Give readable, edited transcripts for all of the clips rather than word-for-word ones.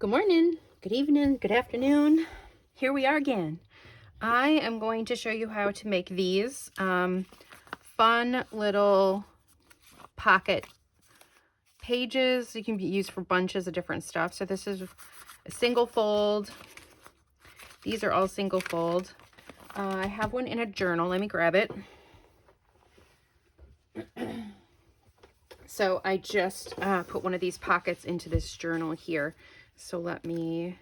Good morning, good evening, good afternoon. Here we are again. I am going to show you how to make these fun little pocket pages. You can be used for bunches of different stuff. So this is a single fold. These are all single fold. I have one in a journal. Let me grab it. So I just put one of these pockets into this journal here. So let me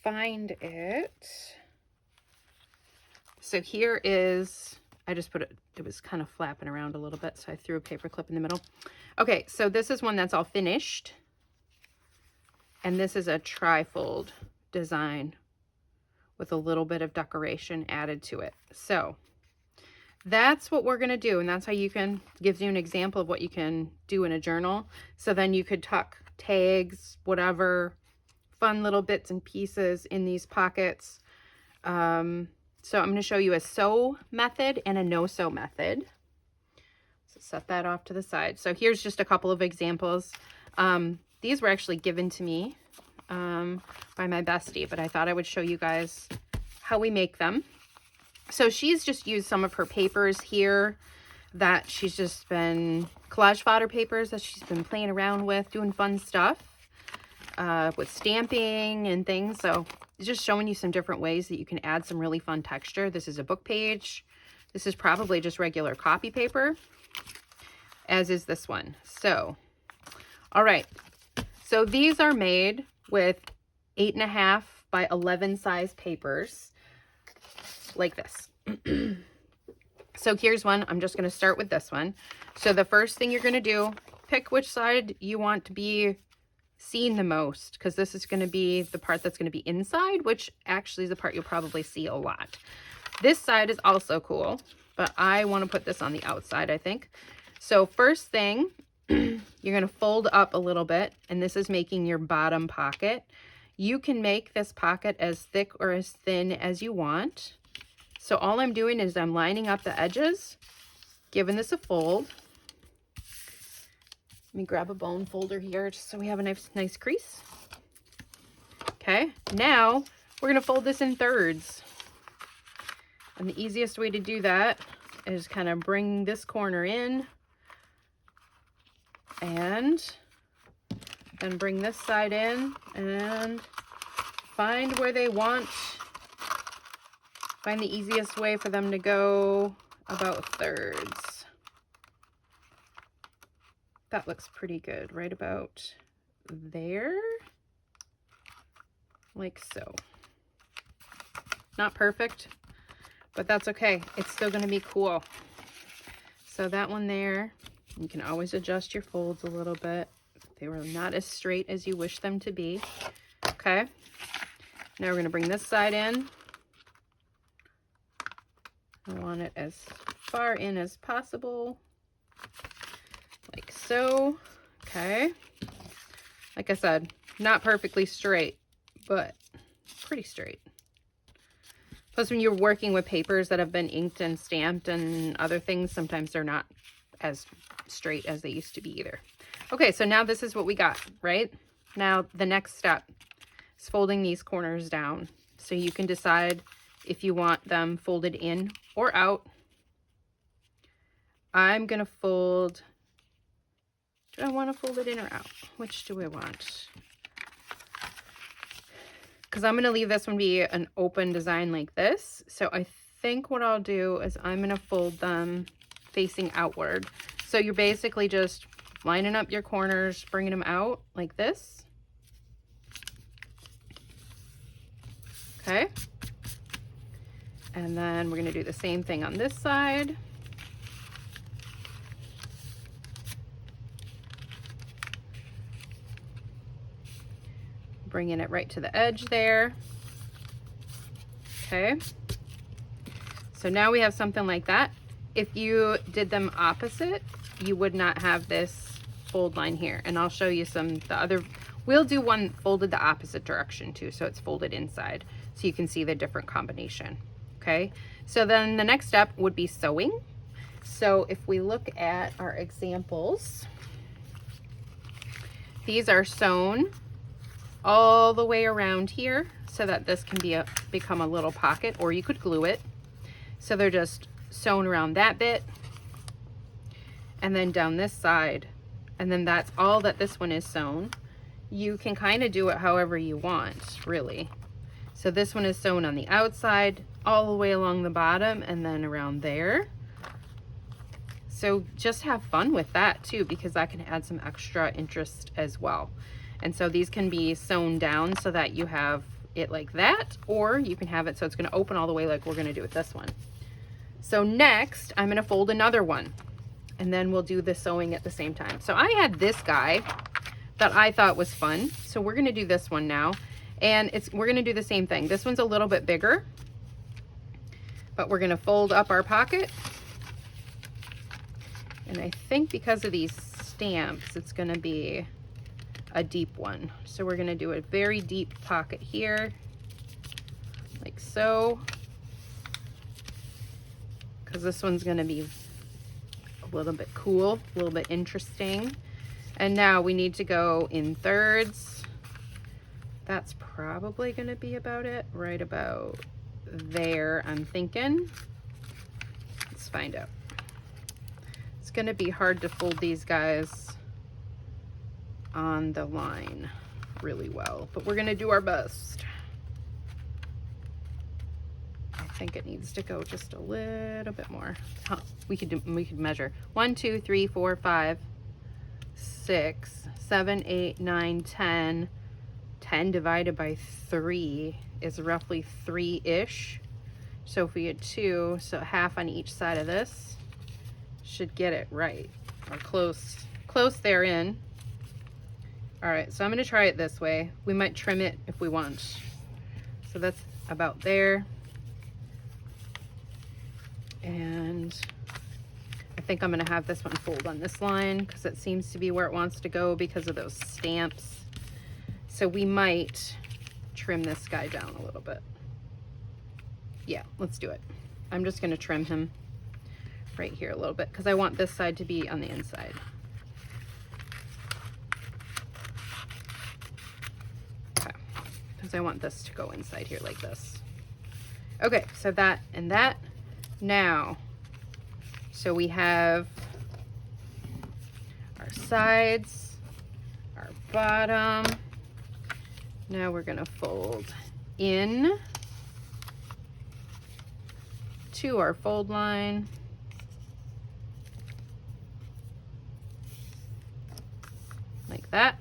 find it. So here is, I just put it, it was kind of flapping around a little bit, so I threw a paper clip in the middle. Okay, so this is one that's all finished. And this is a trifold design with a little bit of decoration added to it. So that's what we're gonna do, and that's how you can, gives you an example of what you can do in a journal. So then you could tuck tags, whatever, fun little bits and pieces in these pockets. So I'm going to show you a sew method and a no sew method. So set that off to the side. So here's just a couple of examples. These were actually given to me by my bestie, but I thought I would show you guys how we make them. So she's just used some of her papers here that she's just been, collage fodder papers that she's been playing around with, doing fun stuff with stamping and things. So just showing you some different ways that you can add some really fun texture. This is a book page. This is probably just regular copy paper, as is this one. So, all right. So these are made with 8.5 by 11 size papers like this. So here's one. I'm just going to start with this one. So the first thing you're going to do, pick which side you want to be seen the most, because this is going to be the part that's going to be inside, which actually is the part you'll probably see a lot. This side is also cool, but I want to put this on the outside, I think. So first thing, you're going to fold up a little bit, and this is making your bottom pocket. You can make this pocket as thick or as thin as you want. So all I'm doing is I'm lining up the edges, giving this a fold. Let me grab a bone folder here just so we have a nice crease. Okay, now we're going to fold this in thirds. And the easiest way to do that is kind of bring this corner in and then bring this side in and find where they want. Find the easiest way for them to go about thirds. That looks pretty good, right about there, like so. Not perfect, but that's okay. It's still gonna be cool. So that one there, you can always adjust your folds a little bit. They were not as straight as you wish them to be. Okay, now we're gonna bring this side in. I want it as far in as possible, like so. Okay, like I said, not perfectly straight, but pretty straight. Plus, when you're working with papers that have been inked and stamped and other things, sometimes they're not as straight as they used to be either. Okay, so now this is what we got, right? Now the next step is folding these corners down. So you can decide if you want them folded in or out. I'm gonna fold, do I want to fold it in or out? Which do I want? Because I'm gonna leave this one be an open design like this. So I think what I'll do is I'm gonna fold them facing outward. So you're basically just lining up your corners, bringing them out like this. Okay. And then we're going to do the same thing on this side. Bringing it right to the edge there. Okay. So now we have something like that. If you did them opposite, you would not have this fold line here. And I'll show you the other, we'll do one folded the opposite direction too. So it's folded inside so you can see the different combination. Okay, so then the next step would be sewing. So if we look at our examples, these are sewn all the way around here so that this can become a little pocket, or you could glue it. So they're just sewn around that bit and then down this side, and then that's all that this one is sewn. You can kind of do it however you want, really. So this one is sewn on the outside all the way along the bottom and then around there. So just have fun with that too, because that can add some extra interest as well. And so these can be sewn down so that you have it like that, or you can have it so it's going to open all the way like we're going to do with this one. So next I'm going to fold another one, and then we'll do the sewing at the same time. So I had this guy that I thought was fun, so we're going to do this one now, and we're going to do the same thing. This one's a little bit bigger, but we're going to fold up our pocket, and I think because of these stamps it's going to be a deep one. So we're going to do a very deep pocket here, like so, because this one's going to be a little bit cool, a little bit interesting. And now we need to go in thirds. That's probably going to be about it, right about there, I'm thinking. Let's find out. It's going to be hard to fold these guys on the line really well, but we're going to do our best. I think it needs to go just a little bit more. Huh, we could measure 1 2 3 4 5 6 7 8 9 10. 10 divided by 3 is roughly 3-ish. So if we had 2, so half on each side of this should get it right, or close therein. All right, so I'm going to try it this way. We might trim it if we want. So that's about there. And I think I'm going to have this one fold on this line because it seems to be where it wants to go because of those stamps. So we might trim this guy down a little bit. Yeah, let's do it. I'm just going to trim him right here a little bit because I want this side to be on the inside. Okay, because I want this to go inside here like this. Okay, so that and that. Now, so we have our sides, our bottom. Now we're going to fold in to our fold line. Like that.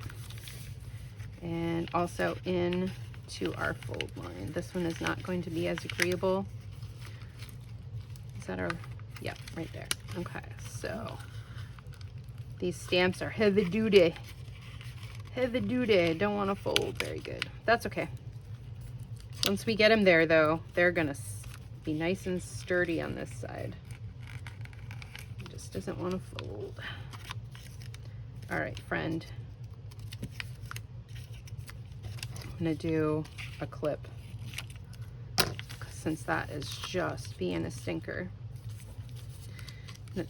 And also in to our fold line. This one is not going to be as agreeable. Is that our, yeah, right there. Okay, so these stamps are heavy duty. Heavy duty, don't want to fold very good. That's okay. Once we get them there though, they're gonna be nice and sturdy on this side. It just doesn't want to fold. All right, friend. I'm gonna do a clip since that is just being a stinker.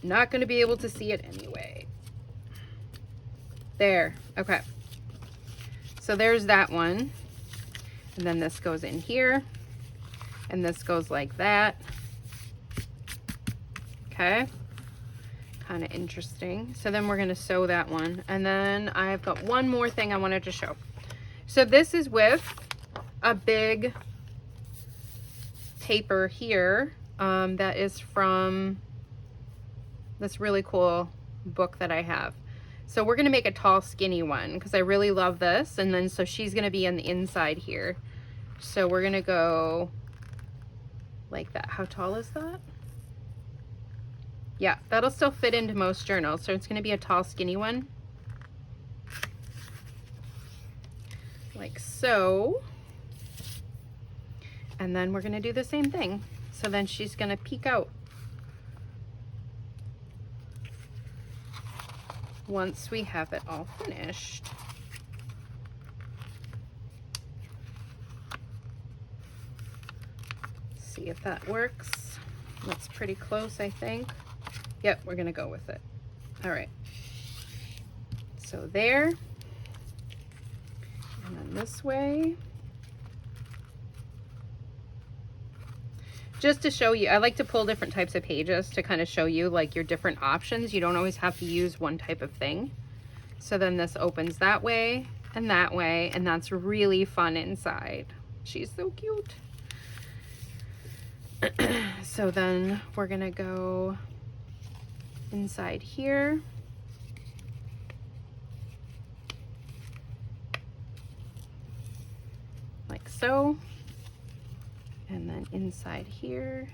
Not gonna be able to see it anyway. There, okay. So there's that one, and then this goes in here, and this goes like that. Okay, kind of interesting. So then we're gonna sew that one, and then I've got one more thing I wanted to show. So this is with a big taper here that is from this really cool book that I have. So we're going to make a tall skinny one because I really love this, and then so she's going to be on the inside here. So we're going to go like that. How tall is that? Yeah, that'll still fit into most journals. So it's going to be a tall skinny one. Like so. And then we're going to do the same thing. So then she's going to peek out. Once we have it all finished. See if that works. That's pretty close, I think. Yep, we're gonna go with it. All right. So there. And then this way. Just to show you, I like to pull different types of pages to kind of show you like your different options. You don't always have to use one type of thing. So then this opens that way, and that's really fun inside. She's so cute. So then we're gonna go inside here. Like so. And then inside here,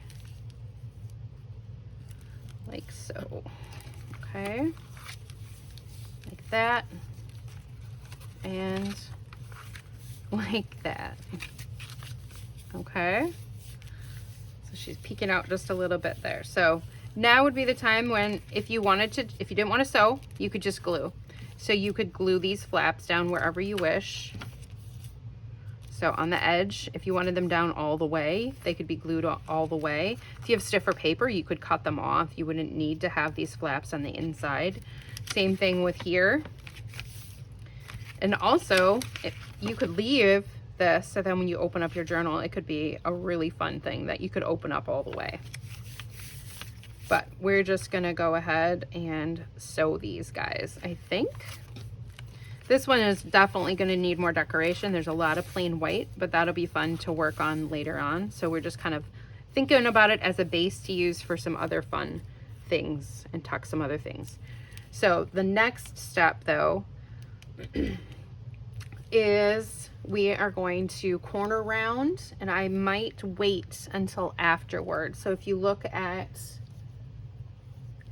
like so. Okay. Like that. And like that. Okay. So she's peeking out just a little bit there. So now would be the time when, if you didn't want to sew, you could just glue. So you could glue these flaps down wherever you wish. So on the edge, if you wanted them down all the way, they could be glued all the way. If you have stiffer paper, you could cut them off. You wouldn't need to have these flaps on the inside. Same thing with here. And also, you could leave this, so then when you open up your journal, it could be a really fun thing that you could open up all the way. But we're just gonna go ahead and sew these guys, I think. This one is definitely going to need more decoration. There's a lot of plain white, but that'll be fun to work on later on. So we're just kind of thinking about it as a base to use for some other fun things and tuck some other things. So the next step though is we are going to corner round, and I might wait until afterwards. So if you look at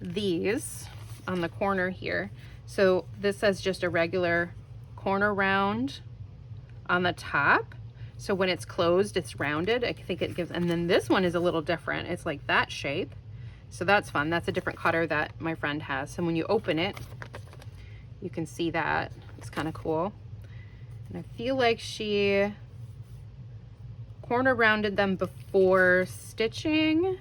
these on the corner here, so this says just a regular corner round on the top. So when it's closed, it's rounded. I think it gives, and then this one is a little different. It's like that shape. So that's fun. That's a different cutter that my friend has. So when you open it, you can see that. It's kind of cool. And I feel like she corner rounded them before stitching,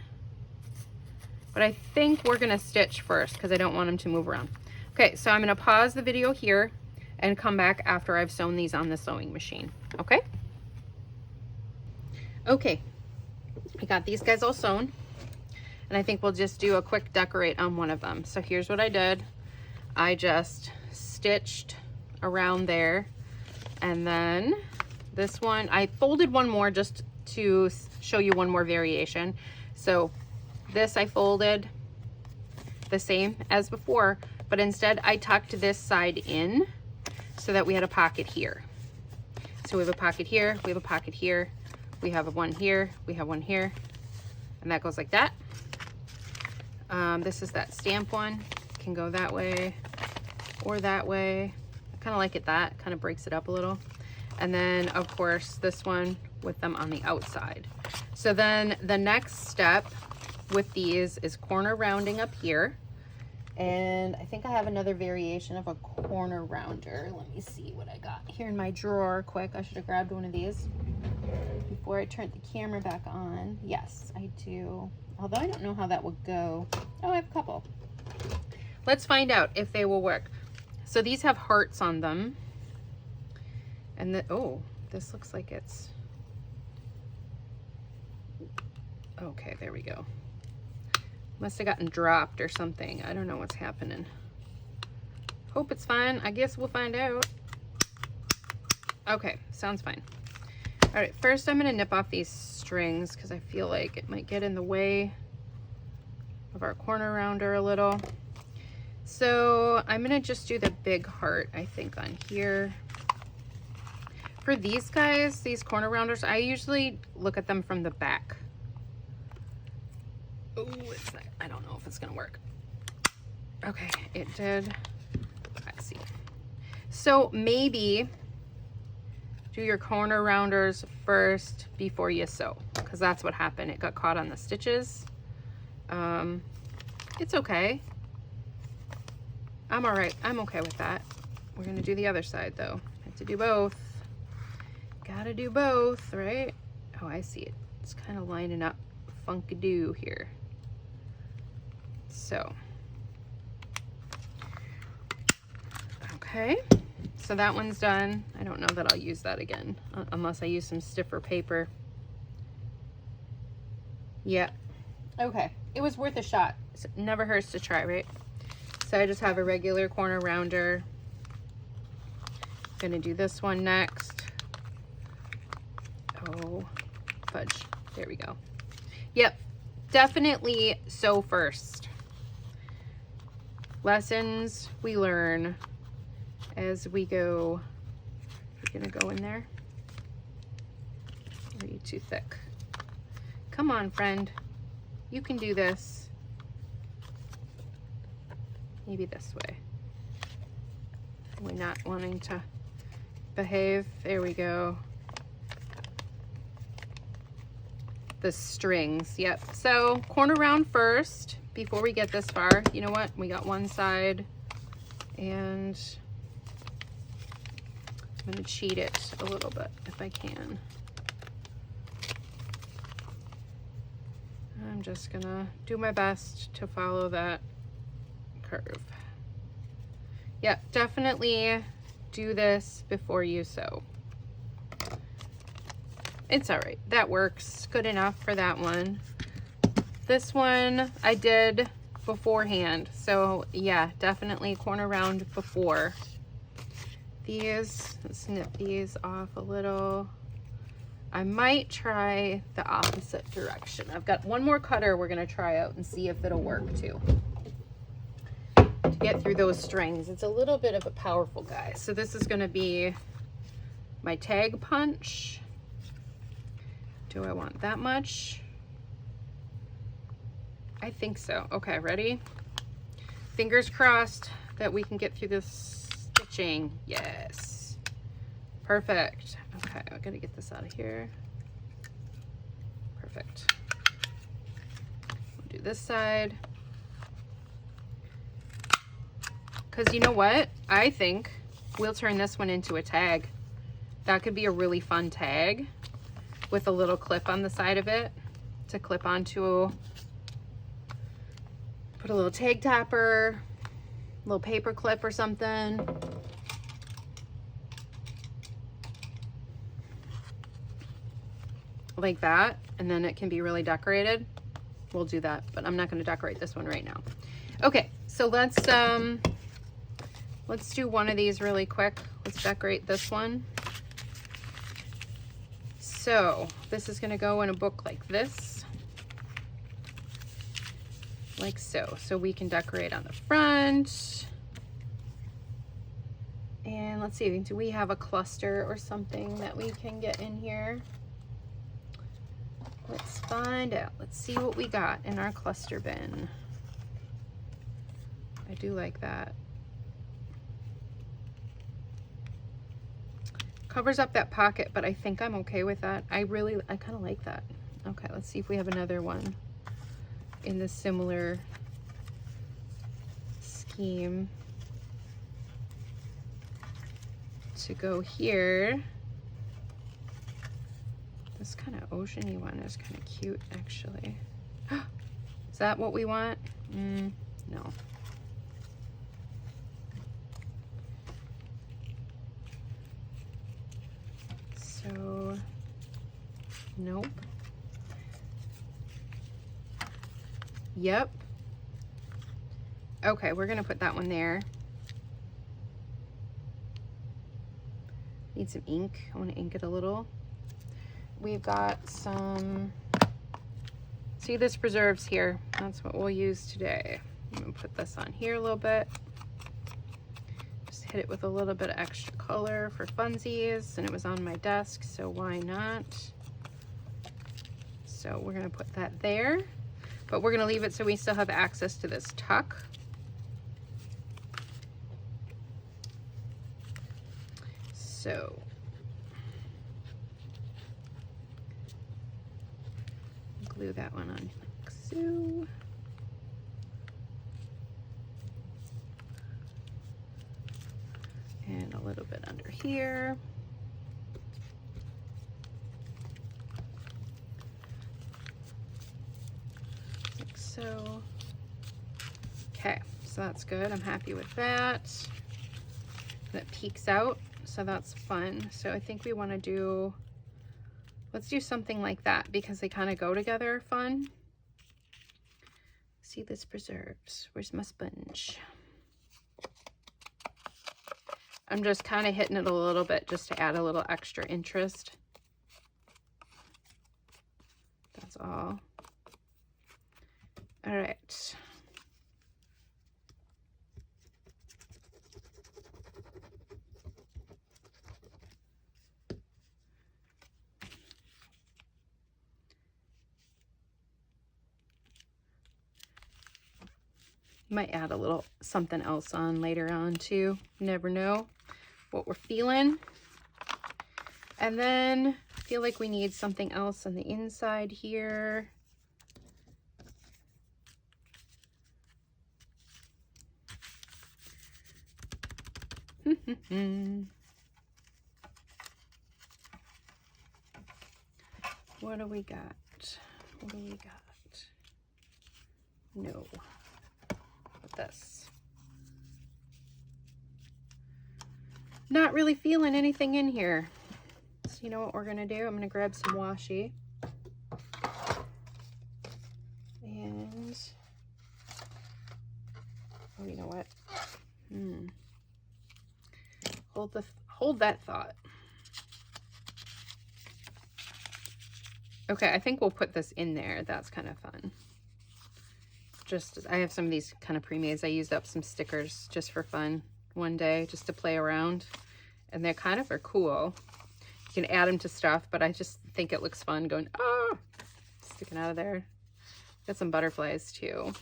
but I think we're gonna stitch first because I don't want them to move around. Okay, so I'm gonna pause the video here and come back after I've sewn these on the sewing machine, okay? Okay, I got these guys all sewn, and I think we'll just do a quick decorate on one of them. So here's what I did. I just stitched around there, and then this one, I folded one more just to show you one more variation. So this I folded the same as before, but instead I tucked this side in so that we had a pocket here. So we have a pocket here, we have a pocket here, we have one here, we have one here, and that goes like that. This is that stamp one. It can go that way or that way. I kind of like it that, kind of breaks it up a little. And then of course this one with them on the outside. So then the next step with these is corner rounding up here. And I think I have another variation of a corner rounder. Let me see what I got here in my drawer quick. I should have grabbed one of these before I turned the camera back on. Yes, I do. Although I don't know how that would go. Oh, I have a couple. Let's find out if they will work. So these have hearts on them. And oh, this looks like it's, okay, there we go. Must have gotten dropped or something. I don't know what's happening. Hope it's fine. I guess we'll find out. Okay, sounds fine. All right, first I'm gonna nip off these strings because I feel like it might get in the way of our corner rounder a little. So I'm gonna just do the big heart, I think, on here. For these guys, these corner rounders, I usually look at them from the back. Oh, I don't know if it's gonna work. Okay, it did. Let's see. So maybe do your corner rounders first before you sew, because that's what happened. It got caught on the stitches. It's okay. I'm all right. I'm okay with that. We're gonna do the other side though. Have to do both. Gotta do both, right? Oh, I see it. It's kind of lining up funkadoo here. So, okay. so that one's done. I don't know that I'll use that again unless I use some stiffer paper. Yeah. Okay. It was worth a shot. So it never hurts to try, right? So I just have a regular corner rounder. Gonna do this one next. Oh, fudge. There we go. Yep. Definitely sew first. Lessons we learn as we go. You're gonna go in there. Or are you too thick? Come on, friend. You can do this. Maybe this way. We're not wanting to behave. There we go. The strings, yep. So corner round first before we get this far. You know what? We got one side, and I'm gonna cheat it a little bit if I can. I'm just gonna do my best to follow that curve. Yeah, definitely do this before you sew. It's all right. That works. Good enough for that one. This one I did beforehand. So yeah, definitely corner round before. These, let's snip these off a little. I might try the opposite direction. I've got one more cutter we're gonna try out and see if it'll work too. To get through those strings. It's a little bit of a powerful guy. So this is gonna be my tag punch. Do I want that much? I think so. Okay, ready? Fingers crossed that we can get through this stitching. Yes. Perfect. Okay, I'm gonna get this out of here. Perfect. We'll do this side. Because you know what? I think we'll turn this one into a tag. That could be a really fun tag with a little clip on the side of it to clip onto. Put a little tag topper, a little paper clip or something. Like that, and then it can be really decorated. We'll do that, but I'm not going to decorate this one right now. Okay, so let's do one of these really quick. Let's decorate this one. So this is going to go in a book like this, like so. So we can decorate on the front. And let's see, do we have a cluster or something that we can get in here? Let's find out. Let's see what we got in our cluster bin. I do like that. Covers up that pocket, but I think I'm okay with that. I kind of like that. Okay, let's see if we have another one in the similar scheme to go here. This kind of oceany one is kind of cute, actually. Is that what we want? No. So, nope. Yep. Okay, we're gonna put that one there. Need some ink. I want to ink it a little. We've got some, see this preserves here. That's what we'll use today. I'm gonna put this on here a little bit. Just hit it with a little bit of extra color for funsies, and it was on my desk, so why not? So we're gonna put that there, but we're gonna leave it so we still have access to this tuck. So glue that one on like so. And a little bit under here. Like so. Okay, so that's good. I'm happy with that. that peeks out, so that's fun. So I think we want to do, let's do something like that because they kind of go together fun. Seedless preserves. Where's my sponge? I'm just kind of hitting it a little bit just to add a little extra interest. That's all. All right. Might add a little something else on later on too. Never know what we're feeling. And then I feel like we need something else on the inside here. What do we got? What do we got? No. This. Not really feeling anything in here. So you know what we're gonna do? I'm gonna grab some washi. And oh, you know what? Hold that thought. Okay, I think we'll put this in there. That's kind of fun. Just I have some of these kind of pre-mades. I used up some stickers just for fun one day, just to play around, and they kind of are cool. You can add them to stuff, but I just think it looks fun going, ah, sticking out of there. Got some butterflies too.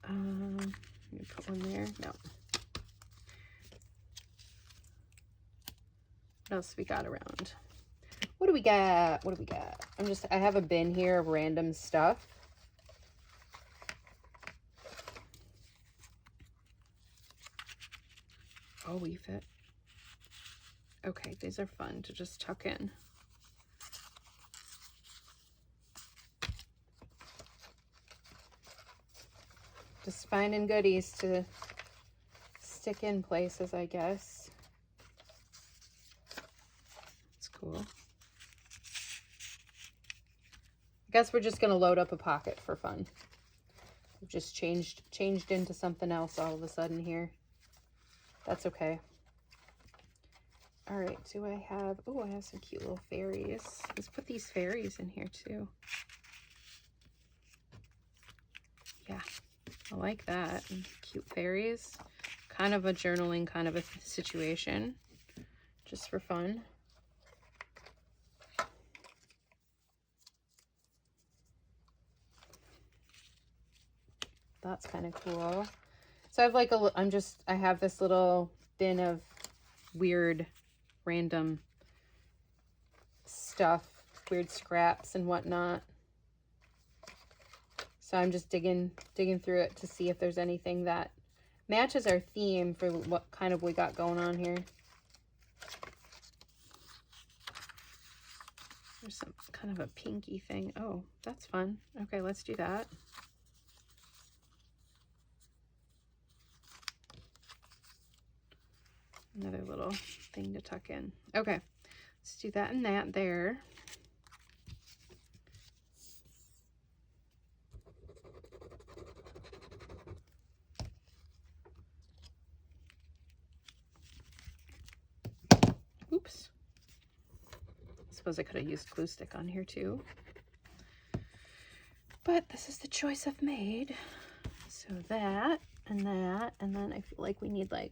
Let me put one there. No. What else we got around? What do we got? What do we got? I have a bin here of random stuff. Oh, we fit. Okay, these are fun to just tuck in. Just finding goodies to stick in places, I guess. That's cool. I guess we're just gonna load up a pocket for fun. We've just changed into something else all of a sudden here. That's okay. All right, do I have, oh, I have some cute little fairies. Let's put these fairies in here too. Yeah, I like that. And cute fairies. Kind of a journaling kind of a situation, just for fun. That's kind of cool. So I have like I have this little bin of weird, random stuff, weird scraps and whatnot. So I'm just digging through it to see if there's anything that matches our theme for what kind of we got going on here. There's some kind of a pinky thing. Oh, that's fun. Okay, let's do that. Another little thing to tuck in. Okay, let's do that and that there. Oops. I suppose I could have used glue stick on here too. But this is the choice I've made. So that, and then I feel like we need like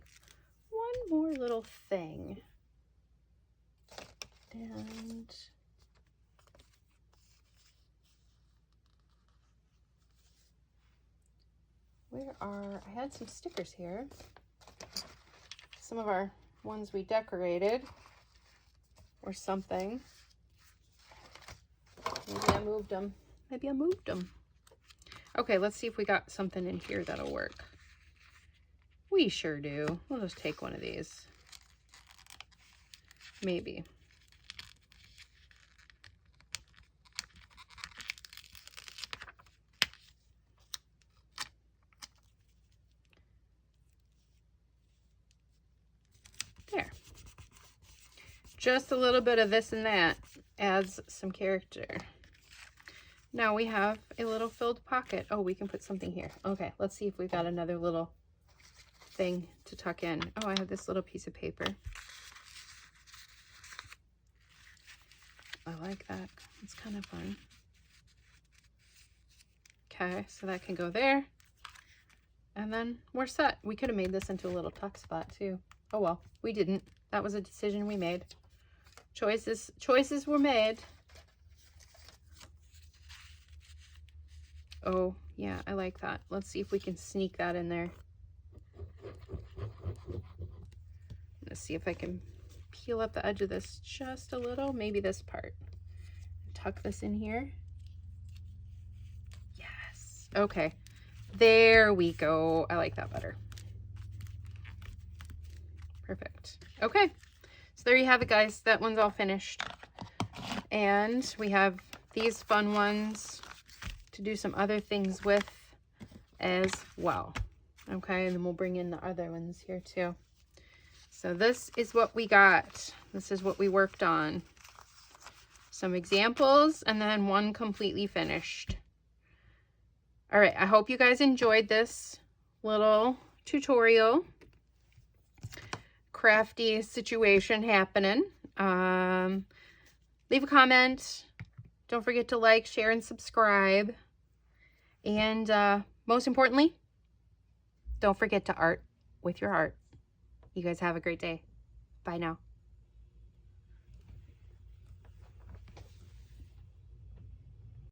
one more little thing. And I had some stickers here. Some of our ones we decorated or something. Maybe I moved them. Maybe I moved them. Okay, let's see if we got something in here that'll work. We sure do. We'll just take one of these. Maybe. Just a little bit of this and that adds some character. Now we have a little filled pocket. Oh, we can put something here. Okay, let's see if we've got another little thing to tuck in. Oh, I have this little piece of paper. I like that. It's kind of fun. Okay, so that can go there. And then we're set. We could have made this into a little tuck spot too. Oh well, we didn't. That was a decision we made. Choices were made. Oh, yeah, I like that. Let's see if we can sneak that in there. Let's see if I can peel up the edge of this just a little, maybe this part. Tuck this in here. Yes. Okay. There we go. I like that better. Perfect. Okay. So there you have it, guys. That one's all finished. And we have these fun ones to do some other things with as well. Okay, and then we'll bring in the other ones here too. So this is what we got. This is what we worked on. Some examples and then one completely finished. All right, I hope you guys enjoyed this little tutorial. Crafty situation happening. Leave a comment. Don't forget to like, share, and subscribe. And most importantly, don't forget to art with your heart. You guys have a great day. Bye now.